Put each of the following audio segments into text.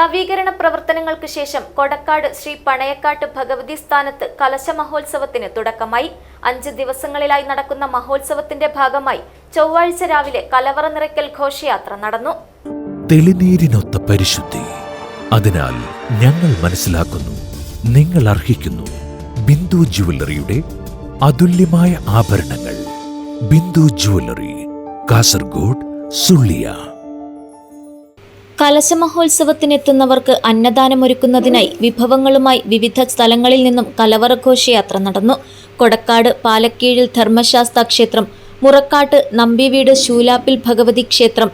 നവീകരണ പ്രവർത്തനങ്ങൾക്ക് ശേഷം കൊടക്കാട് ശ്രീ പണയക്കാട്ട് ഭഗവതി സ്ഥാനത്ത് കലശ മഹോത്സവത്തിന് തുടക്കമായി. 5 ദിവസങ്ങളിലായി നടക്കുന്ന മഹോത്സവത്തിന്റെ ഭാഗമായി ചൊവ്വാഴ്ച രാവിലെ കലവറ നിറയ്ക്കൽ ഘോഷയാത്ര നടന്നു. തെളിനീരിനൊത്ത പരിശുദ്ധി, അതിനാൽ ഞങ്ങൾ മനസ്സിലാക്കുന്നു, നിങ്ങൾ അർഹിക്കുന്നു. ബിന്ദു ജുവല്ലറിയുടെ അതുല്യമായ ആഭരണങ്ങൾ. ബിന്ദു ജുവല്ലറി, കാസർഗോഡ്, സുള്ളിയ. കലശമഹോത്സവത്തിനെത്തുന്നവർക്ക് അന്നദാനമൊരുക്കുന്നതിനായി വിഭവങ്ങളുമായി വിവിധ സ്ഥലങ്ങളിൽ നിന്നും കലവറ ഘോഷയാത്ര നടന്നു. കൊടക്കാട് പാലക്കീഴിൽ ധർമ്മശാസ്ത ക്ഷേത്രം, മുറക്കാട്ട് നമ്പിവീട് ശൂലാപ്പിൽ ഭഗവതി ക്ഷേത്രം,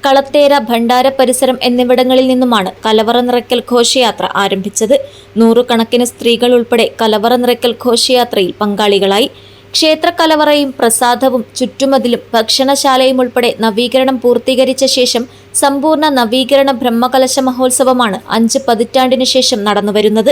കളത്തേര ഭണ്ഡാര പരിസരം എന്നിവിടങ്ങളിൽ നിന്നുമാണ് കലവറ നിറയ്ക്കൽ ഘോഷയാത്ര ആരംഭിച്ചത്. 100 കണക്കിന് സ്ത്രീകൾ ഉൾപ്പെടെ കലവറ നിറയ്ക്കൽ ഘോഷയാത്രയിൽ പങ്കാളികളായി. ക്ഷേത്ര കലവറയും പ്രസാദവും ചുറ്റുമതിലും ഭക്ഷണശാലയും ഉൾപ്പെടെ നവീകരണം പൂർത്തീകരിച്ച ശേഷം സമ്പൂർണ്ണ നവീകരണ ബ്രഹ്മകലശ മഹോത്സവമാണ് 5 പതിറ്റാണ്ടിനു ശേഷം നടന്നുവരുന്നത്.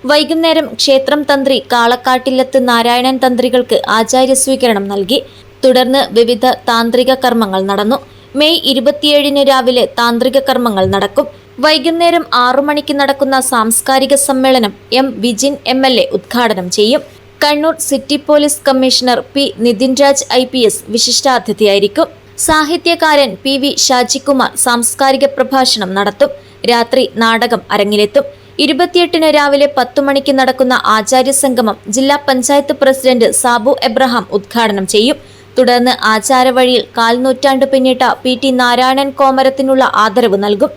വൈകുന്നേരം ക്ഷേത്രം തന്ത്രി കാളക്കാട്ടില്ലത്ത് നാരായണൻ തന്ത്രികൾക്ക് ആചാര്യസ്വീകരണം നൽകി. തുടർന്ന് വിവിധ താന്ത്രിക കർമ്മങ്ങൾ നടന്നു. മെയ് 27 രാവിലെ താന്ത്രിക കർമ്മങ്ങൾ നടക്കും. വൈകുന്നേരം 6 മണിക്ക് നടക്കുന്ന സാംസ്കാരിക സമ്മേളനം എം വിജിൻ MLA ഉദ്ഘാടനം ചെയ്യും. Kannur city police commissioner P Nithinraj IPS വിശിഷ്ടാതിഥിയായിരിക്കും. സാഹിത്യകാരൻ PV ഷാജികുമാർ സാംസ്കാരിക പ്രഭാഷണം നടത്തും. രാത്രി നാടകം അരങ്ങിലെത്തും. 28 രാവിലെ 10 മണിക്ക് നടക്കുന്ന ആചാര്യസംഗമം ജില്ലാ പഞ്ചായത്ത് പ്രസിഡന്റ് സാബു എബ്രഹാം ഉദ്ഘാടനം ചെയ്യും. തുടർന്ന് ആചാരവഴിയിൽ 4 നൂറ്റാണ്ട് പിന്നിട്ട PT നാരായണൻ കോമരത്തിനുള്ള ആദരവ് നൽകും.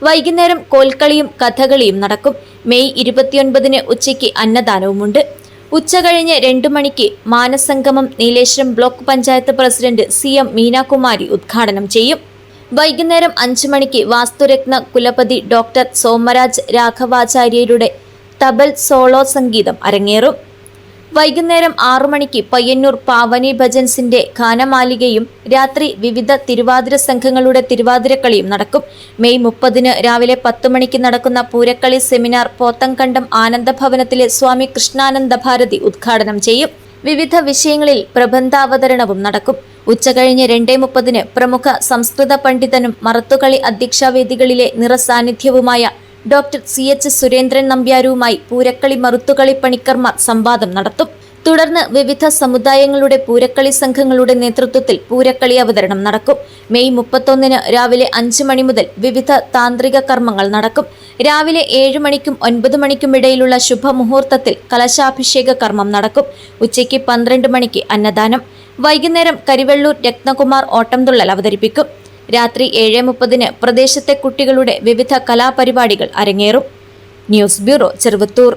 വൈകുന്നേരം കോൽക്കളിയും കഥകളിയും നടക്കും. മെയ് 29 ഉച്ചയ്ക്ക് അന്നദാനവുമുണ്ട്. ഉച്ചകഴിഞ്ഞ് 2 മണിക്ക് മാനസംഗമം Nileshwaram block panchayat president CM Meenakumari ഉദ്ഘാടനം ചെയ്യും. വൈകുന്നേരം 5 മണിക്ക് വാസ്തുരത്ന കുലപതി ഡോക്ടർ സോമരാജ് രാഘവാചാര്യരുടെ തബൽ സോളോ സംഗീതം അരങ്ങേറും. വൈകുന്നേരം 6 മണിക്ക് പയ്യന്നൂർ പാവനി ഭജൻസിന്റെ ഗാനമാലികയും രാത്രി വിവിധ തിരുവാതിര സംഘങ്ങളുടെ തിരുവാതിരക്കളിയും നടക്കും. മെയ് 30 രാവിലെ 10 മണിക്ക് നടക്കുന്ന പൂരക്കളി സെമിനാർ പോത്തങ്കണ്ടം ആനന്ദഭവനത്തിലെ സ്വാമി കൃഷ്ണാനന്ദ ഭാരതി ഉദ്ഘാടനം ചെയ്യും. വിവിധ വിഷയങ്ങളിൽ പ്രബന്ധാവതരണവും നടക്കും. ഉച്ചകഴിഞ്ഞ് 2:30 പ്രമുഖ സംസ്കൃത പണ്ഡിതനും മറത്തുകളി അധ്യക്ഷാവേദികളിലെ നിറസാന്നിധ്യവുമായ ഡോക്ടർ CH സുരേന്ദ്രൻ നമ്പ്യാരുമായി പൂരക്കളി മറുത്തുകളി പണിക്കർമാർ സംവാദം നടത്തും. തുടർന്ന് വിവിധ സമുദായങ്ങളുടെ പൂരക്കളി സംഘങ്ങളുടെ നേതൃത്വത്തിൽ പൂരക്കളി അവതരണം നടക്കും. മെയ് 31 രാവിലെ 5 മണി മുതൽ വിവിധ താന്ത്രിക കർമ്മങ്ങൾ നടക്കും. രാവിലെ 7 മണിക്കും 9 മണിക്കും ഇടയിലുള്ള ശുഭമുഹൂർത്തത്തിൽ കലശാഭിഷേക കർമ്മം നടക്കും. ഉച്ചയ്ക്ക് 12 മണിക്ക് അന്നദാനം. വൈകുന്നേരം കരിവെള്ളൂർ രത്നകുമാർ ഓട്ടംതുള്ളൽ അവതരിപ്പിക്കും. രാത്രി 7:30 പ്രദേശത്തെ കുട്ടികളുടെ വിവിധ കലാപരിപാടികൾ അരങ്ങേറും. News bureau, Cheruvathur.